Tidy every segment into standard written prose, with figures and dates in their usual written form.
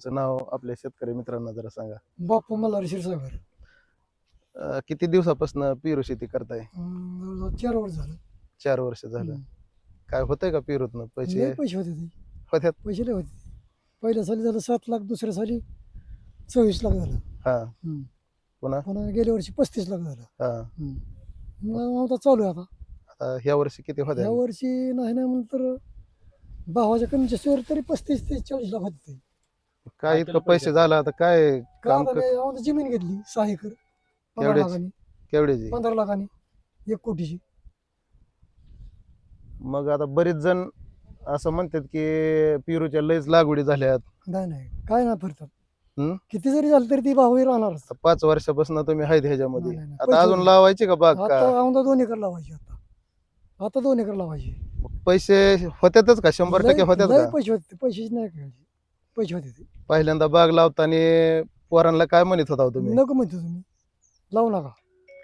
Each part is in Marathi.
तुमचं नाव आपल्या शेतकरी मित्रांना जरा सांगा. बापू मल्हार क्षीरसागर. किती दिवसापासून पेरू शेती करताय? 4 वर्ष झालं. 4 वर्ष झालं. हम्म. काय होतंय का पेरूतनं पैसे लय पैसे होते ते. होत्यात? पैसे लय होते. पहिल्या साली झालं 7 लाख, दुसऱ्या साली 24 लाख झालं. हा हम्म. पुन्हा पुन्हा गेल्या वर्षी 35 लाख झालं. हा मग आता चालू आहे आता. आता ह्या वर्षी किती होत्या? या वर्षी नाही म्हणून तर भावाच्या कमीच्या तरी 35 ते 40 लाख होते. काय इतकं पैसे झालं आता काय का काम आता मी आता जमीन घेतली 6 एकर 15 केवढ्याची? लाखांनी. केवढ्याची? 15 लाखांनी 1 कोटीची. मग आता बरेच जण असं म्हणतात की पेरूच्या लयच लागवडी झाल्यात. नाही काय नाही फिरतात. हम्म? किती जरी झालं तरी ती भावही राहणारच. आता 5 वर्षापासून तुम्ही आहेत ह्याच्यामध्ये. नाही. आता पैसे अजून होते. लावायची का बाग आता का? औंदा 2 एकर लावायची आता 2 एकर लावायची. पैसे होत्यातच का? 100% होत्यात लय का? पैसे होते. पैसेच नाही काढायचे. पैसे होते ते. पहिल्यांदा बाग लावताना पोरांना काय म्हणत होता हो तुम्ही? नको म्हणतो तुम्ही लावू नका.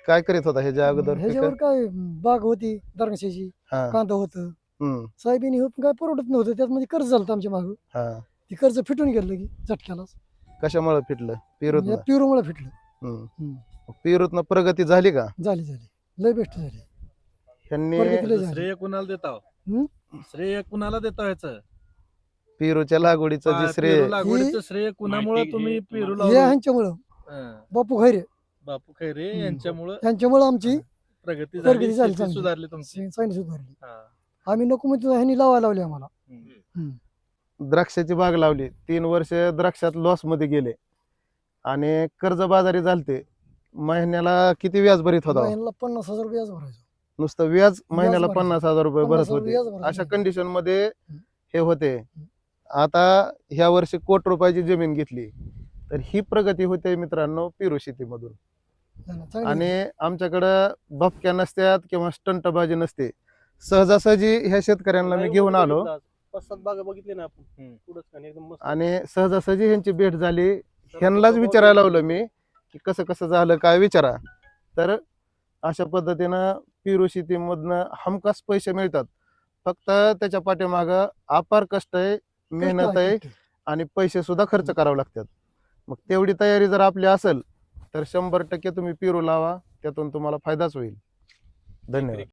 काय करीत होता ह्याच्या अगोदर? ह्याच्यावर काय बाग होती द्राक्षाची, हा कांदा होतं, हम्म सोयाबीन होत काय परवडत नव्हतं. त्यात मध्ये कर्ज झालं आमच्या मागं. हा ती कर्ज फिटून गेलं की झटक्यालाच. कशामुळे फिटलं? पेरूतनं? पिरूमुळे फिटलं. हम्म पेरूतनं प्रगती झाली का? झाली लय बेस्ट झाली. ह्यांनी प्रगती लय झाली. श्रेय कुणाला देता हो? हम्म? श्रेय कुणाला देता ह्याचं? पेरूच्या लागवडीचं जे श्रेय पेरू लागवडीचं श्रेय कुणामुळे तुम्ही पेरू हे लावलं? ह्यांच्यामुळं हं. बापू खैरे बापू खैरे हम्म. यांच्यामुळं ह्यांच्यामुळं आमची प्रगती प्रगती झाली, झाली शेती चांगली. सुधारली तुमची. सायन्स सुधारली. हा. आम्ही नको म्हणतो ह्यांनी लावायला लावली आम्हाला. हम्म. द्राक्षाची बाग लावली. 3 वर्ष द्राक्षात लॉस मध्ये गेले आणि कर्जबाजारी झालते. महिन्याला किती व्याज भरीत होता? महिन्याला 50,000 रुपये व्याज भरायचो. नुसतं व्याज महिन्याला भरायचं. 50,000 रुपये भरत 50,000 होते. व्याज भरायचं. अशा कंडिशन मध्ये हम्म. हे होते. आता ह्या वर्षी कोटी रुपयाची जमीन घेतली तर ही प्रगती होते मित्रांनो पेरू शेतीमधून. चांगली आणि आमच्याकडं भपक्या नसत्यात किंवा स्टंटबाजी नसते. सहजासहजी ह्या शेतकऱ्यांना मी घेऊन आलो 5-7 बागा बघितले ना आपण. हम्म. पुढंच का एकदम मस्त. आणि सहजासहजी ह्यांची भेट झाली. ह्यांनाच विचारायला लावलं मी की कसं झालं काय विचारा. तर अशा पद्धतीनं पेरू शेतीमधनं हमखास पैसे मिळतात. फक्त त्याच्या पाठीमागं अपार कष्ट आहे, मेहनत आहे आणि पैसे सुद्धा खर्च करावे लागतात. मग तेवढी तयारी जर आपली असेल तर 100% तुम्ही पेरू लावा. त्यातून तुम्हाला फायदाच होईल. धन्यवाद.